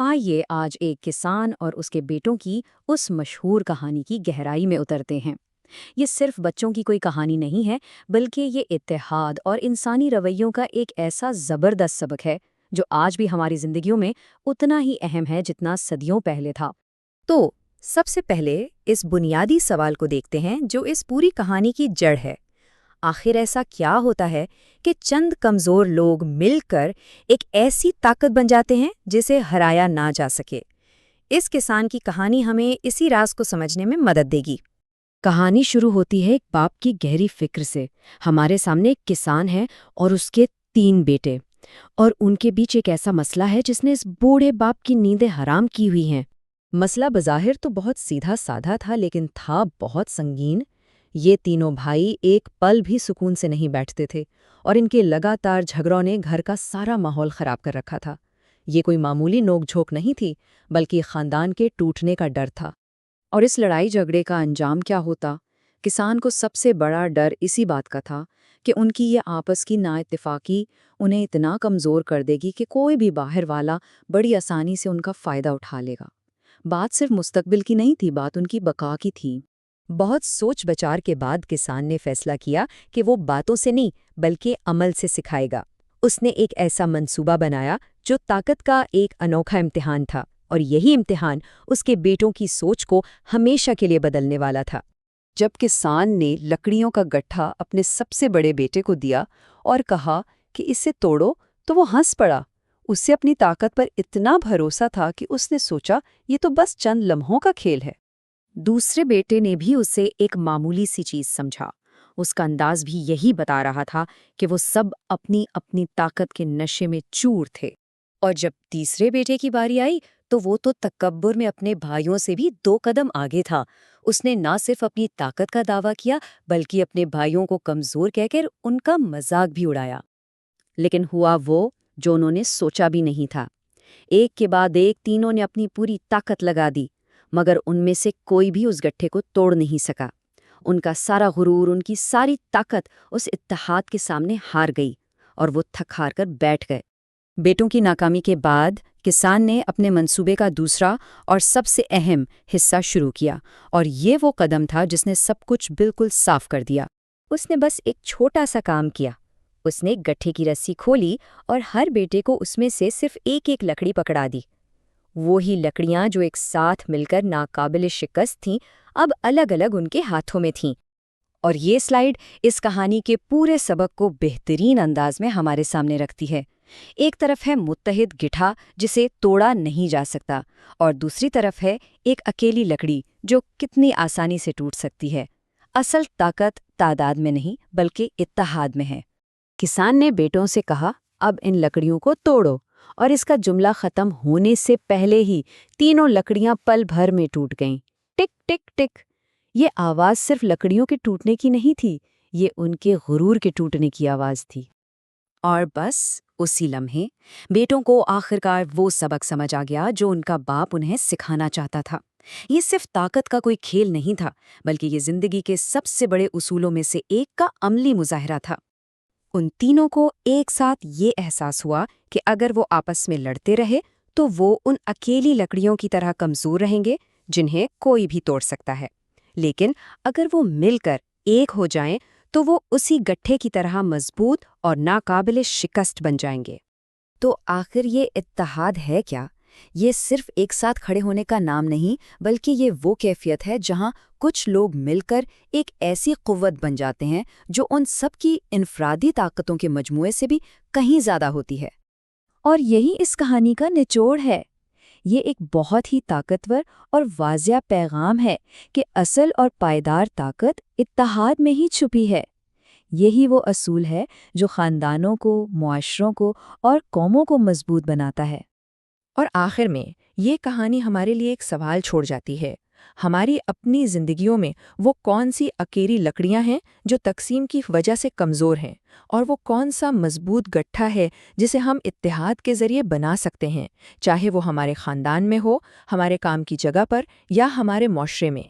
آئیے آج ایک کسان اور اس کے بیٹوں کی اس مشہور کہانی کی گہرائی میں اترتے ہیں۔ یہ صرف بچوں کی کوئی کہانی نہیں ہے، بلکہ یہ اتحاد اور انسانی رویوں کا ایک ایسا زبردست سبق ہے جو آج بھی ہماری زندگیوں میں اتنا ہی اہم ہے جتنا صدیوں پہلے تھا۔ تو سب سے پہلے اس بنیادی سوال کو دیکھتے ہیں جو اس پوری کہانی کی جڑ ہے۔ آخر ایسا کیا ہوتا ہے کہ چند کمزور لوگ مل کر ایک ایسی طاقت بن جاتے ہیں جسے ہرایا نہ جا سکے؟ اس کسان کی کہانی ہمیں اسی راز کو سمجھنے میں مدد دے گی۔ کہانی شروع ہوتی ہے ایک باپ کی گہری فکر سے۔ ہمارے سامنے ایک کسان ہے اور اس کے 3 بیٹے، اور ان کے بیچ ایک ایسا مسئلہ ہے جس نے اس بوڑھے باپ کی نیندیں حرام کی ہوئی ہیں۔ مسئلہ بظاہر تو بہت سیدھا سادھا تھا، لیکن تھا بہت سنگین۔ یہ تینوں بھائی ایک پل بھی سکون سے نہیں بیٹھتے تھے، اور ان کے لگاتار جھگڑوں نے گھر کا سارا ماحول خراب کر رکھا تھا۔ یہ کوئی معمولی نوک جھوک نہیں تھی، بلکہ خاندان کے ٹوٹنے کا ڈر تھا۔ اور اس لڑائی جھگڑے کا انجام کیا ہوتا؟ کسان کو سب سے بڑا ڈر اسی بات کا تھا کہ ان کی یہ آپس کی نا اتفاقی انہیں اتنا کمزور کر دے گی کہ کوئی بھی باہر والا بڑی آسانی سے ان کا فائدہ اٹھا لے گا۔ بات صرف مستقبل کی نہیں تھی، بات ان کی بقا کی تھی۔ بہت سوچ بچار کے بعد کسان نے فیصلہ کیا کہ وہ باتوں سے نہیں بلکہ عمل سے سکھائے گا۔ اس نے ایک ایسا منصوبہ بنایا جو طاقت کا ایک انوکھا امتحان تھا، اور یہی امتحان اس کے بیٹوں کی سوچ کو ہمیشہ کے لیے بدلنے والا تھا۔ جب کسان نے لکڑیوں کا گٹھا اپنے سب سے بڑے بیٹے کو دیا اور کہا کہ اسے توڑو، تو وہ ہنس پڑا۔ اسے اپنی طاقت پر اتنا بھروسہ تھا کہ اس نے سوچا یہ تو بس چند لمحوں کا کھیل ہے۔ دوسرے بیٹے نے بھی اسے ایک معمولی سی چیز سمجھا۔ اس کا انداز بھی یہی بتا رہا تھا کہ وہ سب اپنی اپنی طاقت کے نشے میں چور تھے۔ اور جب تیسرے بیٹے کی باری آئی تو وہ تو تکبر میں اپنے بھائیوں سے بھی 2 قدم آگے تھا۔ اس نے نہ صرف اپنی طاقت کا دعویٰ کیا، بلکہ اپنے بھائیوں کو کمزور کہہ کر ان کا مذاق بھی اڑایا۔ لیکن ہوا وہ جو انہوں نے سوچا بھی نہیں تھا۔ ایک کے بعد ایک تینوں نے اپنی پوری طاقت لگا دی، مگر ان میں سے کوئی بھی اس گٹھے کو توڑ نہیں سکا۔ ان کا سارا غرور، ان کی ساری طاقت اس اتحاد کے سامنے ہار گئی، اور وہ تھک ہار کر بیٹھ گئے۔ بیٹوں کی ناکامی کے بعد کسان نے اپنے منصوبے کا دوسرا اور سب سے اہم حصہ شروع کیا، اور یہ وہ قدم تھا جس نے سب کچھ بالکل صاف کر دیا۔ اس نے بس ایک چھوٹا سا کام کیا۔ اس نے گٹھے کی رسی کھولی اور ہر بیٹے کو اس میں سے صرف ایک لکڑی پکڑا دی۔ وہی لکڑیاں جو ایک ساتھ مل کر ناقابل شکست تھیں، اب الگ الگ ان کے ہاتھوں میں تھیں۔ اور یہ سلائیڈ اس کہانی کے پورے سبق کو بہترین انداز میں ہمارے سامنے رکھتی ہے۔ ایک طرف ہے متحد گٹھا جسے توڑا نہیں جا سکتا، اور دوسری طرف ہے ایک اکیلی لکڑی جو کتنی آسانی سے ٹوٹ سکتی ہے۔ اصل طاقت تعداد میں نہیں بلکہ اتحاد میں ہے۔ کسان نے بیٹوں سے کہا، اب ان لکڑیوں کو توڑو، اور اس کا جملہ ختم ہونے سے پہلے ہی تینوں لکڑیاں پل بھر میں ٹوٹ گئیں۔ ٹک ٹک ٹک۔ یہ آواز صرف لکڑیوں کے ٹوٹنے کی نہیں تھی، یہ ان کے غرور کے ٹوٹنے کی آواز تھی۔ اور بس اسی لمحے بیٹوں کو آخرکار وہ سبق سمجھ آ گیا جو ان کا باپ انہیں سکھانا چاہتا تھا۔ یہ صرف طاقت کا کوئی کھیل نہیں تھا، بلکہ یہ زندگی کے سب سے بڑے اصولوں میں سے ایک کا عملی مظاہرہ تھا۔ ان تینوں کو ایک ساتھ یہ احساس ہوا کہ اگر وہ آپس میں لڑتے رہے تو وہ ان اکیلی لکڑیوں کی طرح کمزور رہیں گے جنہیں کوئی بھی توڑ سکتا ہے، لیکن اگر وہ مل کر ایک ہو جائیں تو وہ اسی گٹھے کی طرح مضبوط اور ناقابل شکست بن جائیں گے۔ تو آخر یہ اتحاد ہے کیا؟ یہ صرف ایک ساتھ کھڑے ہونے کا نام نہیں، بلکہ یہ وہ کیفیت ہے جہاں کچھ لوگ مل کر ایک ایسی قوت بن جاتے ہیں جو ان سب کی انفرادی طاقتوں کے مجموعے سے بھی کہیں زیادہ ہوتی ہے۔ اور یہی اس کہانی کا نچوڑ ہے۔ یہ ایک بہت ہی طاقتور اور واضح پیغام ہے کہ اصل اور پائیدار طاقت اتحاد میں ہی چھپی ہے۔ یہی وہ اصول ہے جو خاندانوں کو، معاشروں کو اور قوموں کو مضبوط بناتا ہے۔ اور آخر میں یہ کہانی ہمارے لیے ایک سوال چھوڑ جاتی ہے۔ ہماری اپنی زندگیوں میں وہ کون سی اکیلی لکڑیاں ہیں جو تقسیم کی وجہ سے کمزور ہیں، اور وہ کون سا مضبوط گٹھا ہے جسے ہم اتحاد کے ذریعے بنا سکتے ہیں، چاہے وہ ہمارے خاندان میں ہو، ہمارے کام کی جگہ پر یا ہمارے معاشرے میں۔